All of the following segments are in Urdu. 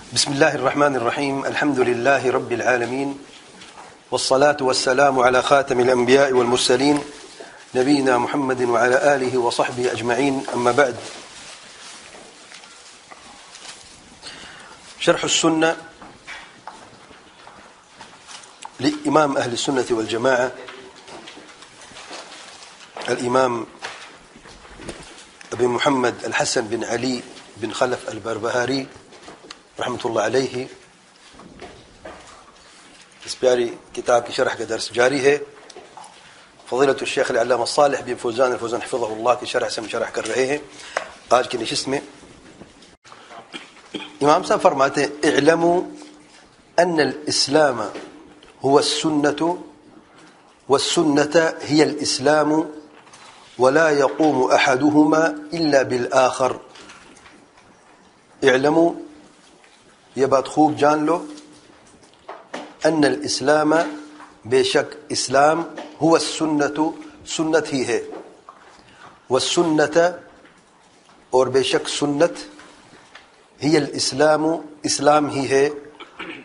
بسم الله الرحمن الرحيم. الحمد لله رب العالمين، والصلاة والسلام على خاتم الأنبياء والمرسلين نبينا محمد وعلى آله وصحبه أجمعين. أما بعد، شرح السنة لإمام أهل السنة والجماعة الإمام أبي محمد الحسن بن علي بن خلف البربهاري رحمۃ اللہ علیہ. اس پیاری کتاب کی شرح کا درس جاری ہے. فضیلۃ الشیخ العلامہ صالح بن فوزان الفوزان حفظہ اللہ کی شرح سے ہم شرح کر رہے ہیں. آج کی نشست میں امام صاحب فرماتے ہیں: اعلموا ان الاسلام هو السنة والسنة هي الاسلام ولا يقوم احدهما الا بالاخر. اعلموا، یہ بات خوب جان لو، ان الاسلام، بے شک اسلام، هو السنت، سنت ہی ہے، والسنت، اور بے شک سنت، ہی الاسلام، اسلام ہی ہے،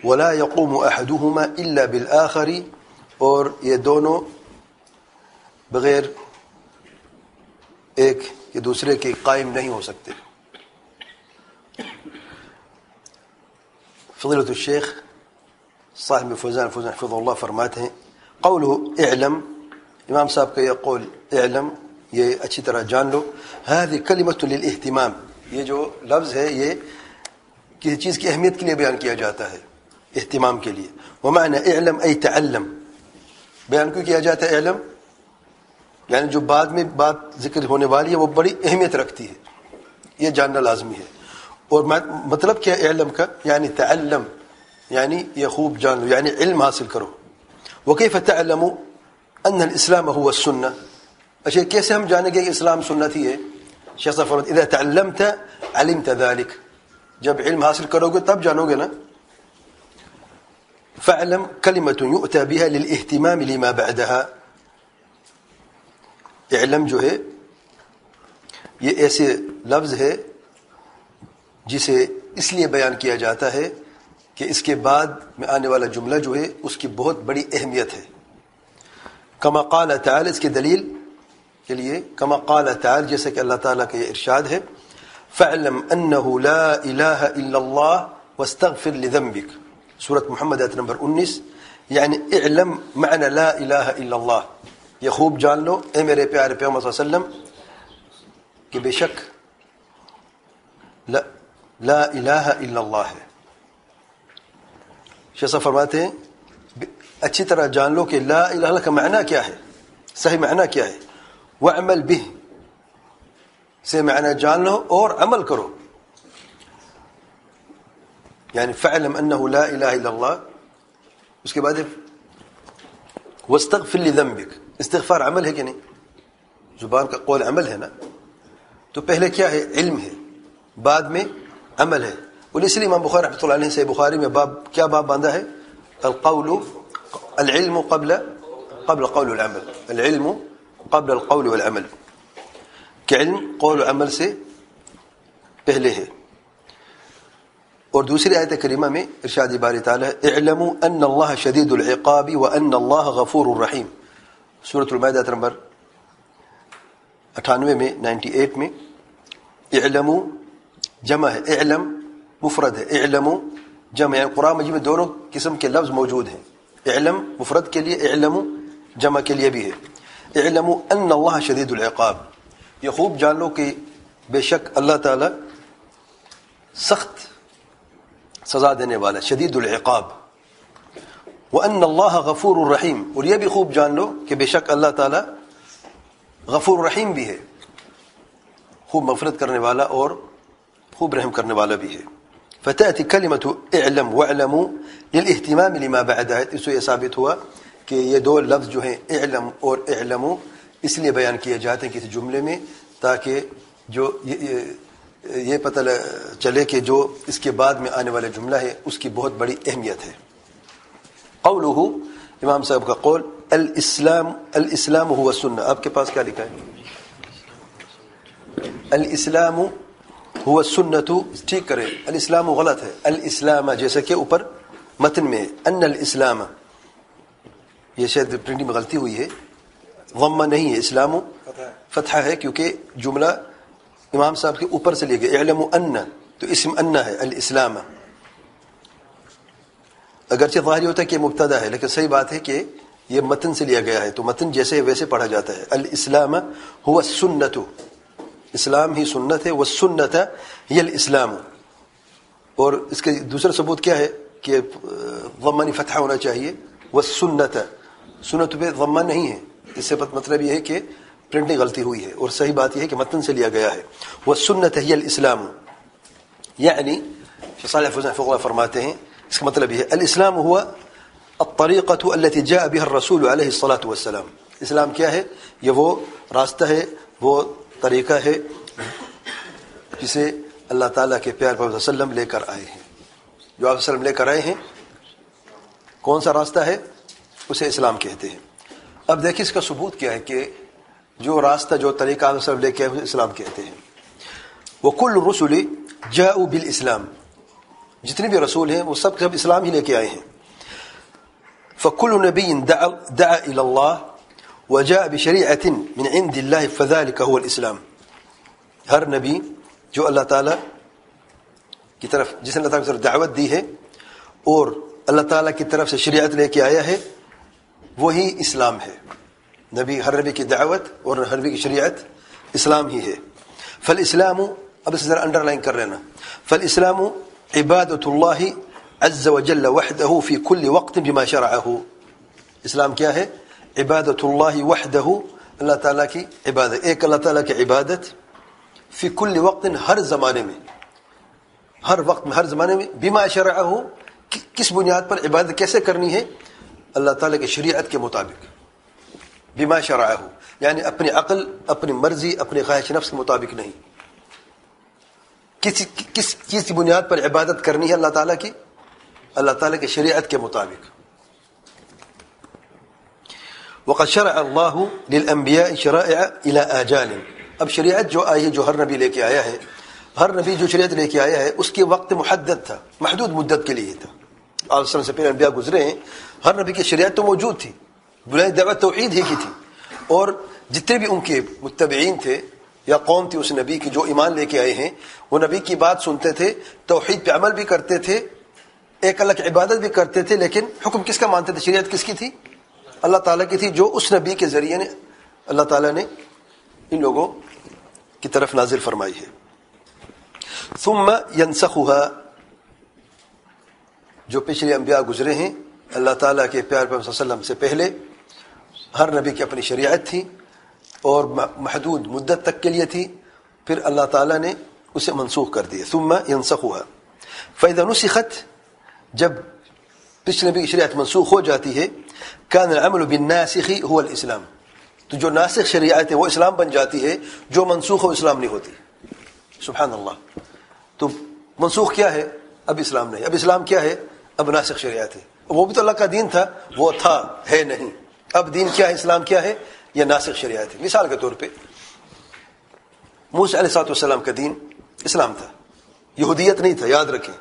ولا يقوم احدهما الا بالآخر، اور یہ دونوں بغیر ایک یا دوسرے کے قائم نہیں ہو سکتے. فضیلۃ الشیخ صاحب فوزان حفظہ اللہ فرماتے ہیں: قوله اعلم، امام صاحب کا یہ قول اعلم، یہ اچھی طرح جان لو، هذه كلمة للاهتمام، یہ جو لفظ ہے یہ کسی چیز کی اہمیت کے لیے بیان کیا جاتا ہے، اہتمام کے لیے. ومعنى اعلم ای تعلم، بیان کیوں کیا جاتا ہے اعلم؟ یعنی جو بعد میں بات ذکر ہونے والی ہے وہ بڑی اہمیت رکھتی ہے، یہ جاننا لازمی ہے. اور مطلب کیا اعلم کا؟ یعنی تعلم، یعنی یہ خوب جان لو، یعنی علم حاصل کرو. وکیف تعلم ان الاسلام هو السنہ، اچھا کیسے ہم جانیں گے کہ اسلام سنت ہی ہے؟ شیخ صاحب فرماتے: اذا تعلمت علمت ذلك، جب علم حاصل کرو گے تب جانو گے نا. فاعلم کلمۃ یؤتى بها للاهتمام لما بعدها، علم جو ہے یہ ایسے لفظ ہے جسے اس لیے بیان کیا جاتا ہے کہ اس کے بعد میں آنے والا جملہ جو ہے اس کی بہت بڑی اہمیت ہے. کما قال تعالی، اس کی دلیل کے لیے کما قال تعالی، جیسے کہ اللہ تعالیٰ کا یہ ارشاد ہے: فاعلم انه لا الہ الا اللہ واستغفر لذنبک، سورۃ محمد آیت نمبر 19. یعنی اعلم معنی لا الہ الا اللہ، یہ خوب جان لو اے میرے پیارے پیغمبر صلی اللہ علیہ وسلم کہ بے شک لا الہ الا اللہ ہے. شیخ صاحب فرماتے ہیں اچھی طرح جان لو کہ لا الہ الا کا معنی کیا ہے، صحیح معنی کیا ہے. وعمل به، سے معنی جان لو اور عمل کرو. یعنی فعلم انه لا الہ الا اللہ، اس کے بعد واستغفر لذنبک، استغفار عمل ہے کہ نہیں؟ زبان کا قول عمل ہے نا. تو پہلے کیا ہے؟ علم ہے، بعد میں عمل ہے. اور اس لیے امام بخاری رحمۃ اللہ علیہ سے بخاری میں کیا باب باندھا ہے؟ العلم قبل قول العمل، العلم قبل القول والعمل، کہ علم قول و عمل سے پہلے ہے. اور دوسری آیت کریمہ میں ارشاد باری تعالی ہے: اعلموا ان اللہ شدید العقاب وان اللہ غفور الرحیم، سورۃ المائدہ نمبر 98 میں 98 میں. اعلموا جمع ہے، اعلم مفرد ہے، اعلموا جمع، یعنی قرآن مجید میں دونوں قسم کے لفظ موجود ہیں. اعلم مفرد کے لیے، اعلموا جمع کے لیے بھی ہے. اعلموا ان اللہ شدید العقاب، یہ خوب جان لو کہ بے شک اللہ تعالی سخت سزا دینے والا، شدید العقاب. وان اللہ غفور الرحیم، اور یہ بھی خوب جان لو کہ بے شک اللہ تعالی غفور الرحیم بھی ہے، خوب مغفرت کرنے والا اور خوب رحم کرنے والا بھی ہے. فتأتی کلمۃ اعلم واعلموا للاہتمام لما بعدها، اس سے یہ ثابت ہوا کہ یہ دو لفظ جو ہیں اعلم اور اعلموا اس لیے بیان کیے جاتے ہیں کسی جملے میں تاکہ جو یہ پتہ چلے کہ جو اس کے بعد میں آنے والا جملہ ہے اس کی بہت بڑی اہمیت ہے. قوله، امام صاحب کا قول: الاسلام هو السنہ. آپ کے پاس کیا لکھا ہے؟ الاسلام ہوا سنت، ٹھیک کرے، الاسلام غلط ہے، الاسلام جیسے کہ اوپر متن میں ان الاسلام، یہ شاید پرنٹنگ میں غلطی ہوئی ہے، ضمہ نہیں ہے، اسلام فتحہ ہے کیونکہ جملہ امام صاحب کے اوپر سے لیا گیا، اعلموا ان، تو اسم ان ہے الاسلام، اگرچہ ظاہری ہوتا ہے کہ مبتدا ہے لیکن صحیح بات ہے کہ یہ متن سے لیا گیا ہے، تو متن جیسے ویسے پڑھا جاتا ہے، الاسلام هو السنت، اسلام ہی سنت ہے، والسنت ہی الاسلام، اور اس کے دوسرا ثبوت کیا ہے کہ ضمہ فتحہ ہونا چاہیے، والسنت، سنت پہ ضمہ نہیں ہے، اس سے مطلب یہ ہے کہ پرنٹنگ غلطی ہوئی ہے، اور صحیح بات یہ ہے کہ متن سے لیا گیا ہے، والسنت ہی الاسلام، یعنی صالح فوزان فقہ فرماتے ہیں اس کا مطلب یہ ہے الاسلام هو الطریقۃ التي جاء بها الرسول علیہ الصلاۃ والسلام، اسلام کیا ہے؟ یہ وہ راستہ ہے، وہ طریقہ ہے جسے اللہ تعالیٰ کے پیارے پیغمبر صلی اللہ علیہ وسلم لے کر آئے ہیں، جو آپ وسلم لے کر آئے ہیں کون سا راستہ ہے؟ اسے اسلام کہتے ہیں۔ اب دیکھیں اس کا ثبوت کیا ہے کہ جو راستہ جو طریقہ آپ وسلم لے کے آئے اسے اسلام کہتے ہیں۔ وکل الرسل جاءوا بالاسلام، جتنے بھی رسول ہیں وہ سب اسلام ہی لے کے آئے ہیں۔ فكل نبي دعا إلى الله وجاء بشريعة من عند الله فذلك هو الإسلام، ہر نبی جو اللہ تعالیٰ کی طرف، جس نے اللہ تعالیٰ کی طرف دعوت دی ہے اور اللہ تعالیٰ کی طرف سے شریعت لے کے آیا ہے، وہی اسلام ہے۔ نبی، ہر نبی کی دعوت اور ہر نبی کی شریعت اسلام ہی ہے۔ فالاسلام، اب اس ذرا انڈر لائن کر لینا، فالاسلام عبادت اللہ عز وجل وحدہ فی کل وقت بما شرعہ، اسلام کیا ہے؟ عبادت اللہ وحدہ، اللہ تعالیٰ کی عبادت، ایک اللہ تعالیٰ کی عبادت، فی کل وقت، ہر زمانے میں، ہر وقت میں، ہر زمانے میں، بما شرعہ، کس بنیاد پر عبادت کیسے کرنی ہے؟ اللہ تعالیٰ کی شریعت کے مطابق، بما شرعہ یعنی اپنی عقل، اپنی مرضی، اپنی خواہش نفس کے مطابق نہیں، کس چیز کی بنیاد پر عبادت کرنی ہے اللہ تعالیٰ کی؟ اللہ تعالیٰ کی شریعت کے مطابق۔ وقد شرع اللہ للانبیاء شرائع الى آجال، اب شریعت جو آئی ہے، جو ہر نبی لے کے آیا ہے، ہر نبی جو شریعت لے کے آیا ہے اس کے وقت محدد تھا، محدود مدت کے لیے تھا۔ آپ صلی اللہ سے پہلے انبیاء گزرے ہیں، ہر نبی کی شریعت تو موجود تھی، بنیادی دعوت توحید ہی کی تھی، اور جتنے بھی ان کے متبعین تھے یا قوم تھی اس نبی کی جو ایمان لے کے آئے ہیں، وہ نبی کی بات سنتے تھے، توحید پہ عمل بھی کرتے تھے، ایک اللہ کی عبادت بھی کرتے تھے، لیکن حکم کس کا مانتے تھے؟ شریعت کس کی تھی؟ اللہ تعالیٰ کی تھی، جو اس نبی کے ذریعے نے اللہ تعالیٰ نے ان لوگوں کی طرف نازل فرمائی ہے۔ ثم ينسخها، جو پچھلے انبیاء گزرے ہیں اللہ تعالیٰ کے پیارے پیغمبر صلی اللہ علیہ وسلم سے پہلے، ہر نبی کی اپنی شریعت تھی اور محدود مدت تک کے لیے تھی، پھر اللہ تعالیٰ نے اسے منسوخ کر دیا۔ ثم ينسخها، فإذا نسخت، جب پچھلے نبی کی شریعت منسوخ ہو جاتی ہے، كان العمل بالناسخ هو الاسلام، تو جو ناسخ شریعت ہے وہ اسلام بن جاتی ہے، جو منسوخ ہو اسلام نہیں ہوتی۔ سبحان اللہ، تو منسوخ کیا ہے؟ اب اسلام نہیں، اب اسلام کیا ہے؟ اب ناسخ شریعت ہے، وہ بھی تو اللہ کا دین تھا، وہ تھا، ہے نہیں، اب دین کیا ہے؟ اسلام کیا ہے؟ یہ ناسخ شریعت ہے۔ مثال کے طور پہ موسیٰ علیہ السلام کا دین اسلام تھا، یہودیت نہیں تھا، یاد رکھیں،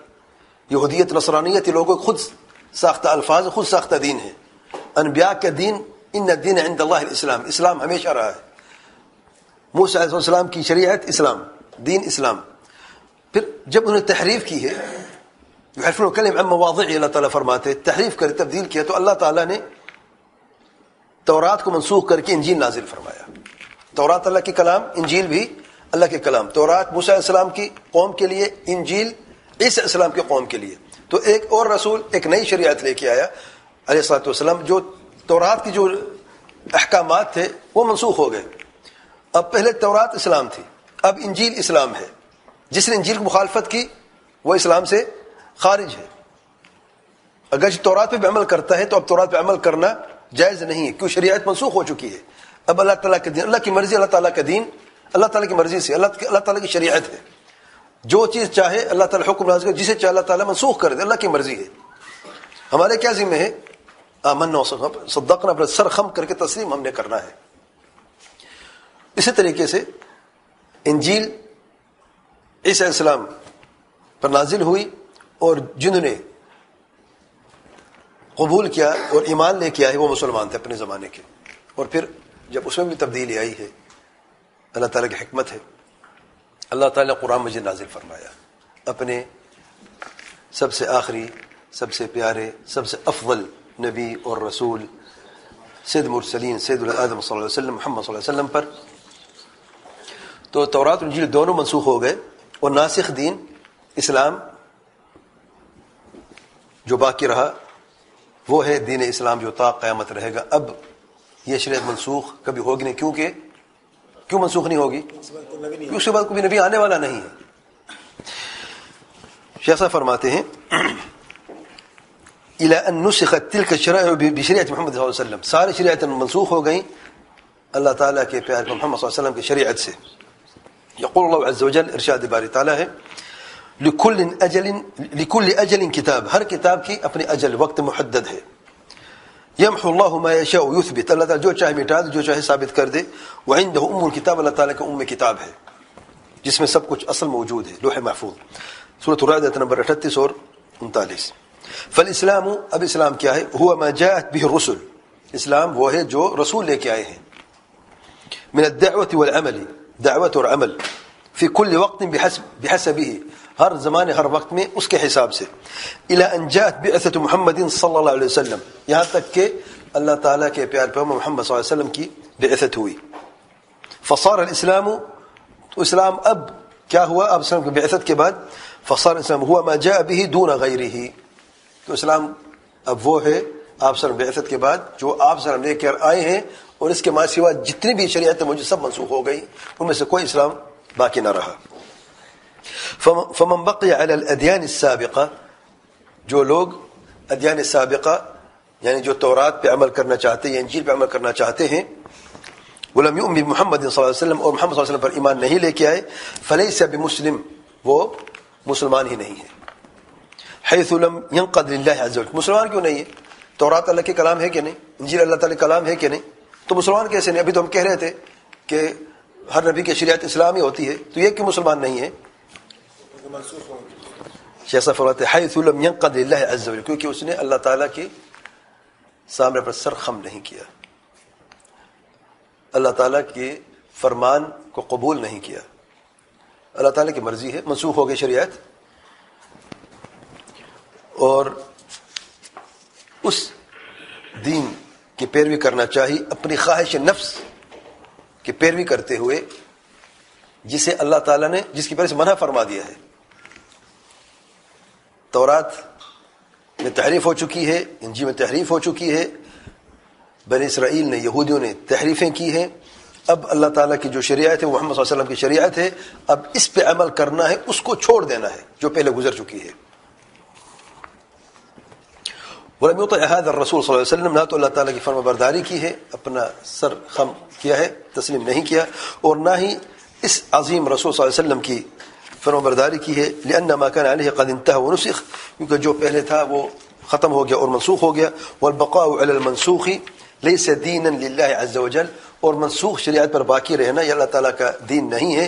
یہودیت نصرانیت یہ لوگوں خود ساختہ الفاظ، خود ساختہ دین ہے۔ انبیاء کا دین، ان الدین عند اللہ الاسلام، اسلام ہمیشہ رہا ہے۔ موسیٰ علیہ السلام کی شریعت اسلام، دین اسلام۔ پھر جب انہوں نے تحریف کی ہے، یحرفون الکلم عن مواضعہ، اللہ تعالیٰ فرماتے تحریف کر تبدیل کیا، تو اللہ تعالیٰ نے تورات کو منسوخ کر کے انجیل نازل فرمایا۔ تورات اللہ کے کلام، انجیل بھی اللہ کے کلام، تورات موسیٰ علیہ السلام کی قوم کے لیے، انجیل عیسیٰ علیہ السلام کی قوم کے لیے۔ تو ایک اور رسول ایک نئی شریعت لے کے آیا علیہ الصلوۃ والسلام، جو تورات کی جو احکامات تھے وہ منسوخ ہو گئے۔ اب پہلے تورات اسلام تھی، اب انجیل اسلام ہے، جس نے انجیل کی مخالفت کی وہ اسلام سے خارج ہے۔ اگر تورات پہ بھی عمل کرتا ہے تو اب تورات پہ عمل کرنا جائز نہیں ہے، کیوں؟ شریعت منسوخ ہو چکی ہے۔ اب اللہ تعالیٰ کا دین، اللہ کی مرضی، اللہ تعالیٰ کا دین اللہ تعالیٰ کی مرضی سے، اللہ تعالیٰ کی شریعت ہے، جو چیز چاہے اللہ تعالیٰ حکم نازل کرے، جسے چاہے اللہ تعالیٰ منسوخ کر دے، اللہ کی مرضی ہے۔ ہمارے کیا ذمہ ہے؟ آمنا صدقنا، اپنا سر خم کر کے تسلیم ہم نے کرنا ہے۔ اسی طریقے سے انجیل عیسیٰ علیہ السلام پر نازل ہوئی اور جنہوں نے قبول کیا اور ایمان لے کے آئے وہ مسلمان تھے اپنے زمانے کے. اور پھر جب اس میں بھی تبدیلی آئی ہے، اللہ تعالیٰ کی حکمت ہے، اللہ تعالیٰ نے قرآن مجید نازل فرمایا اپنے سب سے آخری، سب سے پیارے، سب سے افضل نبی اور رسول سید مرسلین سید العالم صلی اللہ علیہ وسلم محمد صلی اللہ علیہ وسلم پر. تو تورات اور انجیل دونوں منسوخ ہو گئے اور ناسخ دین اسلام جو باقی رہا وہ ہے دین اسلام جو تا قیامت رہے گا. اب یہ شریعت منسوخ کبھی ہوگی نہیں. کیوں منسوخ نہیں ہوگی؟ کیوں اس کے بعد کوئی نبی آنے والا نہیں ہے. شیخ صاحب فرماتے ہیں الى ان نسخت تلك الشرائع بشریعت محمد صلی اللہ علیہ وسلم، ساری شریعتیں منسوخ ہو گئیں اللہ تعالیٰ کے پیارے محمد صلی اللہ علیہ وسلم کی شریعت سے. یقول اللہ عز وجل، ارشاد باری تعالیٰ ہے لکل اجل کتاب، ہر کتاب کی اپنی اجل وقت محدد ہے. یمحو اللہ ما یشاء یثبت، اللہ تعالیٰ جو چاہے مٹا دے، جو چاہے ثابت کر دے. وعندہ ام الکتاب، اللہ تعالیٰ کا ام کتاب ہے جس میں سب کچھ اصل موجود ہے، لوح محفوظ. سورۃ الرعد آیت نمبر 38 اور 39. فالاسلام، اب اسلام کیا ہے؟ هو ما جاءت به الرسل، اسلام وہ ہے جو رسول لے کے آئے ہیں. من الدعوة والعمل، دعوت اور عمل. فی کل وقت بحسبه، ہر زمانے ہر وقت میں اس کے حساب سے. الى ان جاءت بعثة محمد صلی اللہ علیہ وسلم، یہاں تک کہ اللہ تعالیٰ کے پیارے پیغمبر محمد صلی اللہ علیہ وسلم کی بعثت ہوئی. فصار الاسلام، تو اسلام اب کیا ہوا آپ وسلم کی بعثت کے بعد؟ فصار الاسلام هو ما جاء به دون غیره، تو اسلام اب وہ ہے آپ وسلم بعثت کے بعد جو آپ وسلم لے کر آئے ہیں، اور اس کے ماں سوا جتنی بھی شریعتیں موجود سب منسوخ ہو گئی، ان میں سے کوئی اسلام باقی نہ رہا. فمن بقي على الادیان السابقہ، جو لوگ ادیان سابقہ یعنی جو تورات پہ عمل کرنا چاہتے ہیں یا انجیل پہ عمل کرنا چاہتے ہیں، ولم يؤمن بمحمد صلی اللہ علیہ وسلم، اور محمد صلی اللہ علیہ وسلم پر ایمان نہیں لے کے آئے، فليس بمسلم، وہ مسلمان ہی نہیں ہے. حيث لم ينقد لله عز وجل، مسلمان کیوں نہیں ہے؟ تورات اللہ کے کلام ہے کہ نہیں؟ انجیل اللہ تعالی کلام ہے کہ نہیں؟ تو مسلمان کیسے نہیں؟ ابھی تو ہم کہہ رہے تھے کہ ہر نبی کی شریعت اسلامی ہوتی ہے، تو یہ کیوں مسلمان نہیں ہے؟ شیخ صاحب فرماتے ہیں حيث لم ينقد لله عز وجل، کیونکہ اس نے اللہ تعالیٰ کے سامنے پر سر خم نہیں کیا، اللہ تعالیٰ کے فرمان کو قبول نہیں کیا. اللہ تعالیٰ کی مرضی ہے، منسوخ ہو گئی شریعت، اور اس دین کی پیروی کرنا چاہیے اپنی خواہش نفس کی پیروی کرتے ہوئے جسے اللہ تعالیٰ نے جس کی پیروی سے منع فرما دیا ہے. تورات میں تحریف ہو چکی ہے، انجیل میں تحریف ہو چکی ہے، بنی اسرائیل نے یہودیوں نے تحریفیں کی ہیں. اب اللہ تعالیٰ کی جو شریعت ہے وہ محمد صلی اللہ علیہ وسلم کی شریعت ہے، اب اس پہ عمل کرنا ہے، اس کو چھوڑ دینا ہے جو پہلے گزر چکی ہے. ولم يطع هذا الرسول صلی اللہ علیہ وسلم، نہ تو اللہ تعالیٰ کی فرما برداری کی ہے، اپنا سر خم کیا ہے، تسلیم نہیں کیا، اور نہ ہی اس عظیم رسول صلی اللہ علیہ وسلم کی فرما برداری کی ہے. لأن ما كان عليه قد انتهى ونسخ، کیونکہ جو پہلے تھا وہ ختم ہو گیا اور منسوخ ہو گیا. والبقاء على المنسوخ ليس دينا لله عز وجل، اور منسوخ شریعت پر باقی رہنا یہ اللہ تعالیٰ کا دین نہیں ہے.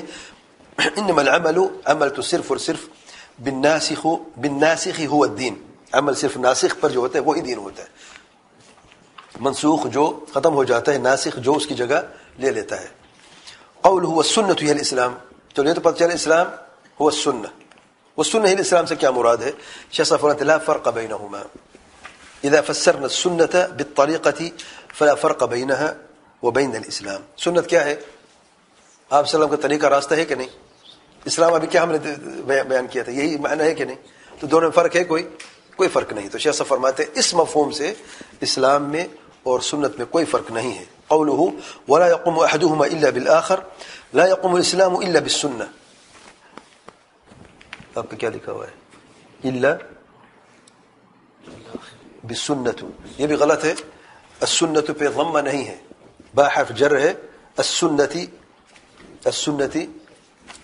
انما العمل، عمل تو صرف اور صرف بالناسخ هو الدین، عمل صرف ناسخ پر جو ہوتا ہے وہی دین ہوتا ہے. منسوخ جو ختم ہو جاتا ہے، ناسخ جو اس کی جگہ لے لیتا ہے. قوله والسنة هي الاسلام، تو یہ تو پتہ چلا اسلام هو السنة، والسنة هي الاسلام سے کیا مراد ہے؟ شیخ صاحب فرماتے لا فرق بينهما، اذا فسرنا السنة بالطريقة فلا فرق بينها وبين الاسلام. سنت کیا ہے؟ آپ صلی اللہ علیہ وسلم کا طریقہ راستہ ہے کہ نہیں؟ اسلام ابھی کیا ہم نے بیان کیا تھا، یہی معنی ہے کہ نہیں؟ تو دونوں میں فرق ہے کوئی فرق نہیں. تو شیخ صاحب فرماتے ہیں اس مفہوم سے اسلام میں اور سنت میں کوئی فرق نہیں ہے. قوله ولا يقوم احدهما الا بالاخر، لا يقوم الاسلام الا بالسنه. آپ کا کیا لکھا ہوا ہے؟ الا بالسنه، یہ بھی غلط ہے. السنة پہ ضمہ نہیں ہے، با حرف جر ہے. السنتی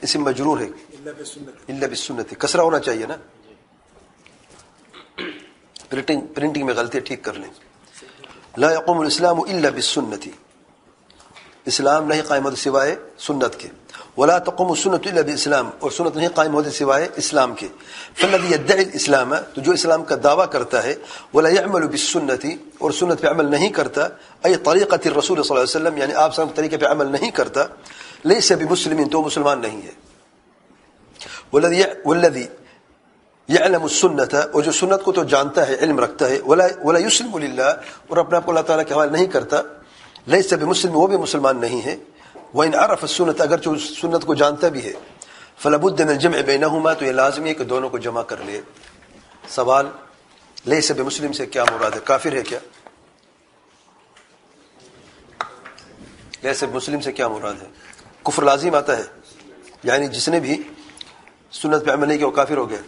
اسم مجرور ہے، الا بالسنة کسرہ ہونا چاہیے نا. پرنٹنگ میں غلطی ٹھیک کر لیں. لا يقوم الاسلام الا بالسنة، اسلام نہیں قائم ہوتا سوائے سنت کے. ولا تقوم السنة الا باسلام، اور سنت نہیں قائم ہوتی سوائے اسلام کے. فالذی يدعي الاسلام، تو جو اسلام کا دعویٰ کرتا ہے، ولا يعمل بالسنة، اور سنت پہ عمل نہیں کرتا، ای طریقۃ الرسول صلی اللہ علیہ وسلم، یعنی آپ صلی اللہ علیہ وسلم کے طریقے پہ عمل نہیں کرتا، لیس بمسلم، تو مسلمان نہیں ہے. والذی یعلم السنت، اور جو سنت کو تو جانتا ہے، علم رکھتا ہے، ولا یسلم للہ، اور اپنے آپ کو اللہ تعالیٰ کے حوالے نہیں کرتا، لیس بمسلم، وہ بھی مسلمان نہیں ہے. وإن عرف السنت، اگر جو سنت کو جانتا بھی ہے، فلابد من الجمع بینہما، تو یہ لازمی ہے کہ دونوں کو جمع کر لے. سوال، لیس بمسلم سے کیا مراد ہے؟ کافر ہے کیا؟ لیس بمسلم سے کیا مراد ہے؟ کفر لازم آتا ہے، یعنی جس نے بھی سنت پہ عمل نہیں کیا وہ کافر ہو گیا.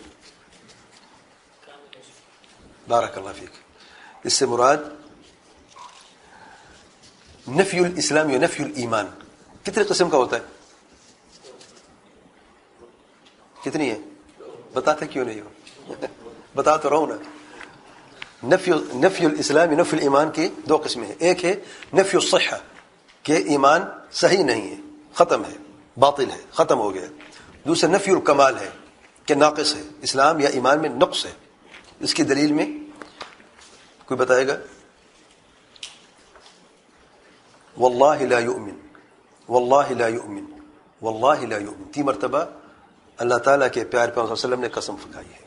بارک اللہ فیک. اس سے مراد نفی الاسلام یا نفی الایمان. کتنے قسم کا ہوتا ہے؟ کتنی ہے؟ بتاتے کیوں نہیں ہو؟ بتا تو رہا ہوں نا. نفی الاسلام یا نفی الایمان کی دو قسمیں ہیں. ایک ہے نفی الصحہ، کہ ایمان صحیح نہیں ہے، ختم ہے، باطل ہے، ختم ہو گیا. دوسرا نفی الکمال ہے، کہ ناقص ہے، اسلام یا ایمان میں نقص ہے. اس کی دلیل میں کوئی بتائے گا؟ واللہ لا یؤمن، واللہ لا یؤمن، واللہ لا یؤمن، 3 مرتبہ اللہ تعالیٰ کے پیار پیغمبر صلی اللہ علیہ وسلم نے قسم کھائی ہے.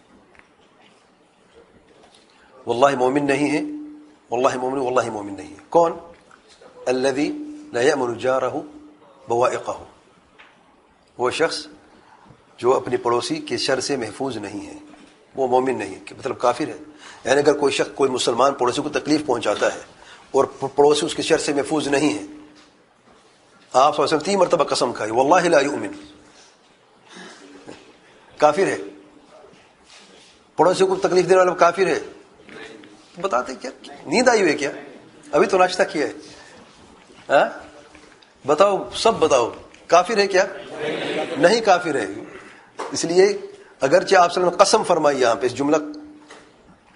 واللہ مومن نہیں ہے، واللہ مومن، واللہ مومن نہیں ہے. کون؟ الذی لا یأمن جارہ بوائقہ، وہ شخص جو اپنی پڑوسی کے شر سے محفوظ نہیں ہے، وہ مومن نہیں ہے. کہ مطلب کافر ہے. یعنی اگر کوئی شخص، کوئی مسلمان پڑوسی کو تکلیف پہنچاتا ہے اور پڑوسی اس کے شر سے محفوظ نہیں ہے، آپ صلی اللہ علیہ وسلم 3 مرتبہ قسم کھائی، واللہ لا یؤمن، کافر ہے. پڑوسی کو تکلیف دینے والا کافر ہے. بتاتے کیا؟ نیند آئی ہوئی کیا؟ ابھی تو ناشتہ کیا ہے. بتاؤ، سب بتاؤ، کافر ہے کیا؟ نہیں کافر ہے. اس لیے اگرچہ آپ صلی اللہ علیہ وسلم قسم فرمائی، یہاں پہ اس جملہ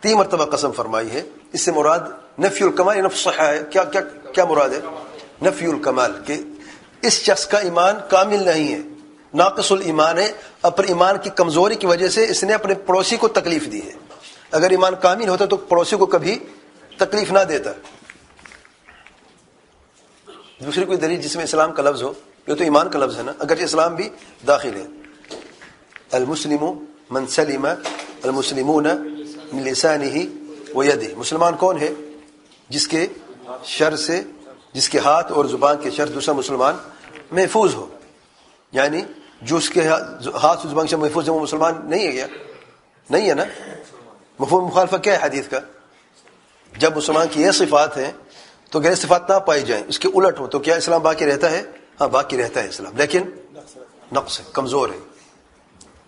3 مرتبہ قسم فرمائی ہے، اس سے مراد نفی الکمال یا نفی الصحہ ہے. کیا مراد ہے؟ نفی الکمال، کہ اس شخص کا ایمان کامل نہیں ہے، ناقص الایمان ہے. اپنے ایمان کی کمزوری کی وجہ سے اس نے اپنے پڑوسی کو تکلیف دی ہے. اگر ایمان کامل ہوتا تو پڑوسی کو کبھی تکلیف نہ دیتا. دوسری کوئی دلیل جس میں اسلام کا لفظ ہو؟ یہ تو ایمان کا لفظ ہے نا، اگرچہ اسلام بھی داخل ہے. المسلم من سلم المسلمون من لسانه ويده، مسلمان کون ہے؟ جس کے شر سے، جس کے ہاتھ اور زبان کے شر دوسرا مسلمان محفوظ ہو. یعنی جو اس کے ہاتھ اور زبان سے محفوظ ہے وہ مسلمان نہیں ہے کیا؟ نہیں ہے نا. مفہوم مخالفہ کیا ہے حدیث کا؟ جب مسلمان کی یہ صفات ہیں تو غیر صفات نہ پائی جائیں، اس کے الٹ ہو، تو کیا اسلام باقی رہتا ہے؟ ہاں باقی رہتا ہے اسلام، لیکن نقص ہے، کمزور ہے،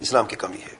اسلام کی کمی ہے.